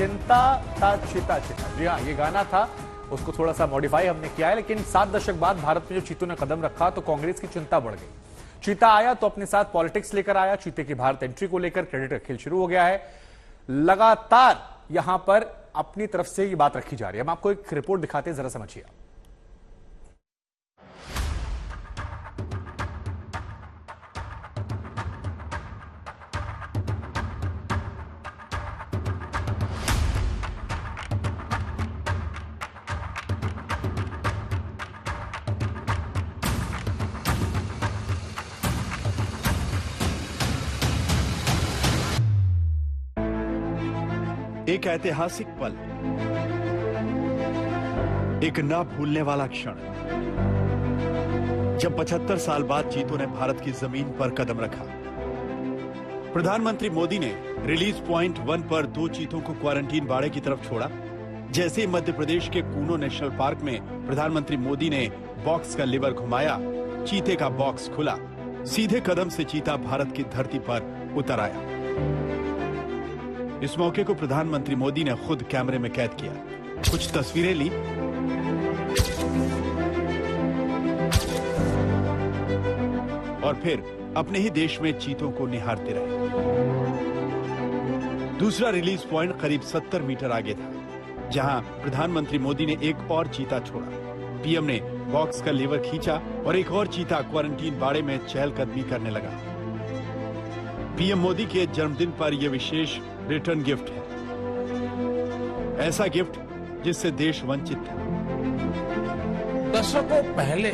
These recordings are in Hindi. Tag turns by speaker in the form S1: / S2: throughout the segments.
S1: चिंता था चीता चिता। जी हाँ, ये गाना था, उसको थोड़ा सा मॉडिफाई हमने किया है, लेकिन 7 दशक बाद भारत में जो चीतों ने कदम रखा तो कांग्रेस की चिंता बढ़ गई। चीता आया तो अपने साथ पॉलिटिक्स लेकर आया। चीते की भारत एंट्री को लेकर क्रेडिट का खेल शुरू हो गया है। लगातार यहां पर अपनी तरफ से ये बात रखी जा रही है। हम आपको एक रिपोर्ट दिखाते हैं, जरा समझिए।
S2: एक ऐतिहासिक पल, एक ना भूलने वाला क्षण, जब 75 साल बाद चीतों ने भारत की जमीन पर कदम रखा। प्रधानमंत्री मोदी ने रिलीज पॉइंट 1 पर 2 चीतों को क्वारंटीन बाड़े की तरफ छोड़ा। जैसे ही मध्य प्रदेश के कूनो नेशनल पार्क में प्रधानमंत्री मोदी ने बॉक्स का लीवर घुमाया, चीते का बॉक्स खुला। सीधे कदम से चीता भारत की धरती पर उतर आया। इस मौके को प्रधानमंत्री मोदी ने खुद कैमरे में कैद किया, कुछ तस्वीरें ली और फिर अपने ही देश में चीतों को निहारते रहे। दूसरा रिलीज पॉइंट करीब 70 मीटर आगे था, जहां प्रधानमंत्री मोदी ने एक और चीता छोड़ा। पीएम ने बॉक्स का लीवर खींचा और एक और चीता क्वारंटीन बाड़े में चहलकदमी करने लगा। पीएम मोदी के जन्मदिन पर यह विशेष रिटर्न गिफ्ट है, ऐसा गिफ्ट जिससे देश वंचित था।
S3: दशकों पहले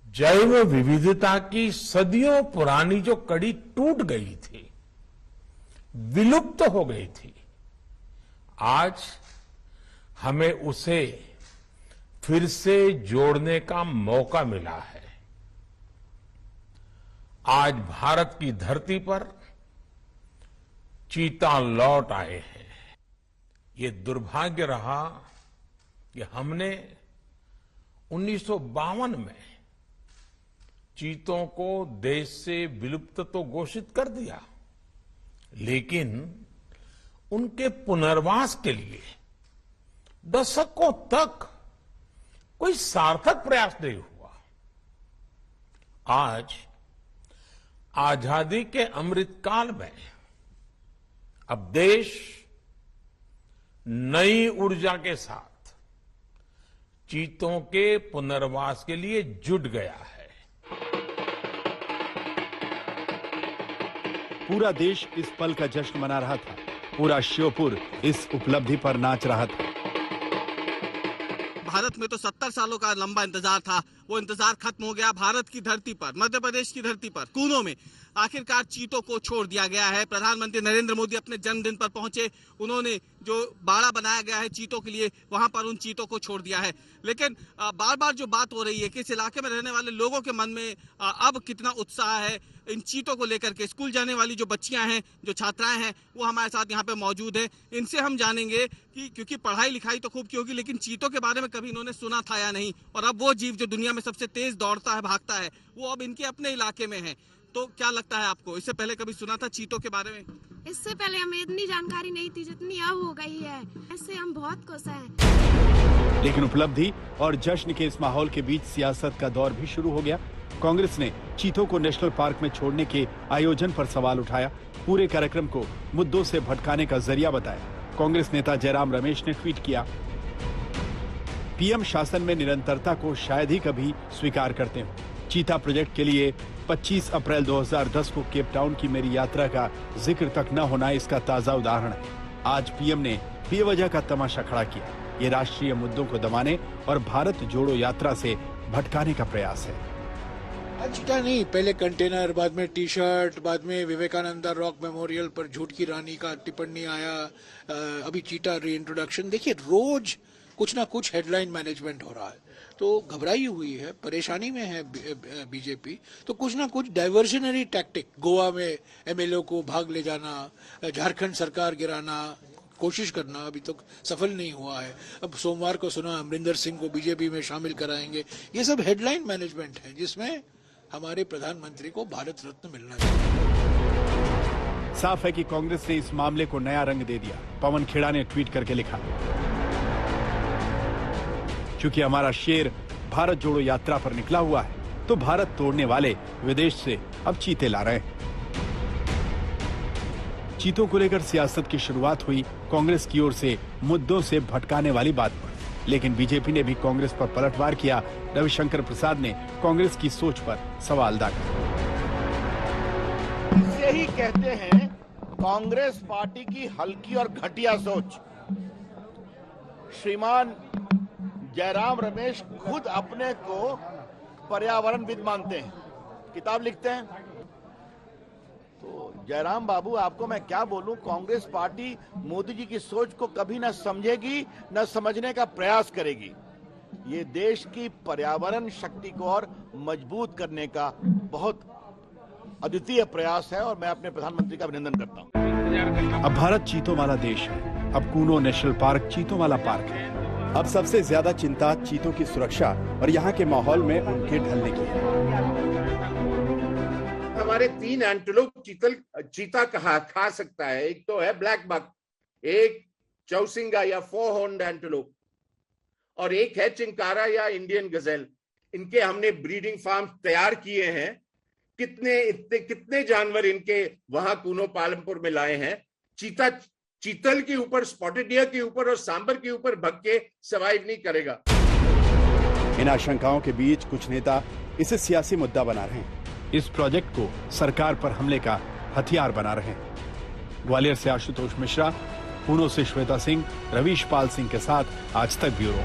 S3: जैव विविधता की सदियों पुरानी जो कड़ी टूट गई थी, विलुप्त हो गई थी, आज हमें उसे फिर से जोड़ने का मौका मिला है। आज भारत की धरती पर चीता लौट आए हैं। ये दुर्भाग्य रहा कि हमने 1952 में चीतों को देश से विलुप्त तो घोषित कर दिया, लेकिन उनके पुनर्वास के लिए दशकों तक कोई सार्थक प्रयास नहीं हुआ। आज आजादी के अमृतकाल में अब देश नई ऊर्जा के साथ चीतों के पुनर्वास के लिए जुट गया है।
S2: पूरा देश इस पल का जश्न मना रहा था। पूरा श्योपुर इस उपलब्धि पर नाच रहा था।
S4: भारत में तो 70 सालों का लंबा इंतजार था, वो इंतजार खत्म हो गया। भारत की धरती पर, मध्य प्रदेश की धरती पर, कूनो में आखिरकार चीतों को छोड़ दिया गया है। प्रधानमंत्री नरेंद्र मोदी अपने जन्मदिन पर पहुंचे, उन्होंने जो बाड़ा बनाया गया है चीतों के लिए, वहां पर उन चीतों को छोड़ दिया है। लेकिन बार बार जो बात हो रही है कि इस इलाके में रहने वाले लोगों के मन में अब कितना उत्साह है इन चीतों को लेकर के। स्कूल जाने वाली जो बच्चियां हैं, जो छात्राएं हैं, वो हमारे साथ यहाँ पे मौजूद है। इनसे हम जानेंगे कि क्योंकि पढ़ाई लिखाई तो खूब की होगी, लेकिन चीतों के बारे में कभी इन्होंने सुना था या नहीं। और अब वो जीव जो दुनिया में सबसे तेज दौड़ता है, भागता है, वो अब इनके अपने इलाके में है। तो क्या लगता है आपको, इससे पहले कभी सुना था चीतों के बारे में?
S5: इससे पहले हमें इतनी जानकारी नहीं थी जितनी अब हो गई है। इससे हम बहुत खुश हैं।
S2: लेकिन उपलब्धि और जश्न के इस माहौल के बीच सियासत का दौर भी शुरू हो गया। कांग्रेस ने चीतों को नेशनल पार्क में छोड़ने के आयोजन पर सवाल उठाया। पूरे कार्यक्रम को मुद्दों से भटकाने का जरिया बताया। कांग्रेस नेता जयराम रमेश ने ट्वीट किया, पीएम शासन में निरंतरता को शायद ही कभी स्वीकार करते हो। चीता प्रोजेक्ट के लिए 25 अप्रैल 2010 को केप टाउन की मेरी यात्रा का जिक्र तक न होना इसका ताजा उदाहरण है। आज पीएम ने बेवजह का तमाशा खड़ा किया। ये राष्ट्रीय मुद्दों को दबाने और भारत जोड़ो यात्रा से भटकाने का प्रयास है।
S6: चीता नहीं, पहले कंटेनर, बाद में टी शर्ट, बाद में विवेकानंदा रॉक मेमोरियल पर झूठ की रानी का टिप्पणी आया, अभी चीता री इंट्रोडक्शन। देखिए, रोज कुछ ना कुछ हेडलाइन मैनेजमेंट हो रहा है, तो घबराई हुई है, परेशानी में है बीजेपी। तो कुछ ना कुछ डाइवर्जनरी टैक्टिक, गोवा में एमएलए को भाग ले जाना, झारखंड सरकार गिराना, कोशिश करना, अभी तक सफल नहीं हुआ है। अब सोमवार को सुना अमरिंदर सिंह को बीजेपी में शामिल कराएंगे। ये सब हेडलाइन मैनेजमेंट है, जिसमें हमारे प्रधानमंत्री को भारत रत्न मिलना चाहिए।
S2: साफ है कि कांग्रेस ने इस मामले को नया रंग दे दिया। पवन खेड़ा ने ट्वीट करके लिखा, क्योंकि हमारा शेर भारत जोड़ो यात्रा पर निकला हुआ है, तो भारत तोड़ने वाले विदेश से अब चीते ला रहे हैं। चीतों को लेकर सियासत की शुरुआत हुई कांग्रेस की ओर से मुद्दों से भटकाने वाली बात पर, लेकिन बीजेपी ने भी कांग्रेस पर पलटवार किया। रविशंकर प्रसाद ने कांग्रेस की सोच पर सवाल दागा।
S7: इसे ही कहते हैं कांग्रेस पार्टी की हल्की और घटिया सोच। श्रीमान जयराम रमेश खुद अपने को पर्यावरणविद मानते हैं, किताब लिखते हैं। तो जयराम बाबू, आपको मैं क्या बोलूं, कांग्रेस पार्टी मोदी जी की सोच को कभी न समझेगी, न समझने का प्रयास करेगी। ये देश की पर्यावरण शक्ति को और मजबूत करने का बहुत अद्वितीय प्रयास है और मैं अपने प्रधानमंत्री का अभिनंदन करता हूं।
S2: अब भारत चीतों वाला देश है। अब कूनो नेशनल पार्क चीतों वाला पार्क है।
S8: अब सबसे ज्यादा चिंता चीतों की सुरक्षा और यहाँ के माहौल में उनके ढलने की है।
S9: हमारे 3 एंटीलोप चीता खा सकता है। एक तो है ब्लैक बक, एक चौसिंगा या 4 हॉर्न्ड एंटीलोप, और एक है चिंकारा या इंडियन गजेल। इनके हमने ब्रीडिंग फार्म तैयार किए हैं। कितने जानवर इनके वहां कूनो पालमपुर में लाए हैं। चीतल के ऊपर, स्पॉटेड डियर के ऊपर और सांबर के ऊपर भग के सर्वाइव नहीं करेगा।
S8: इन आशंकाओं के बीच कुछ नेता इसे सियासी मुद्दा बना रहे हैं।
S2: इस प्रोजेक्ट को सरकार पर हमले का हथियार बना रहे हैं। ग्वालियर से आशुतोष मिश्रा, कूनो से श्वेता सिंह, रवीश पाल सिंह के साथ आज तक ब्यूरो।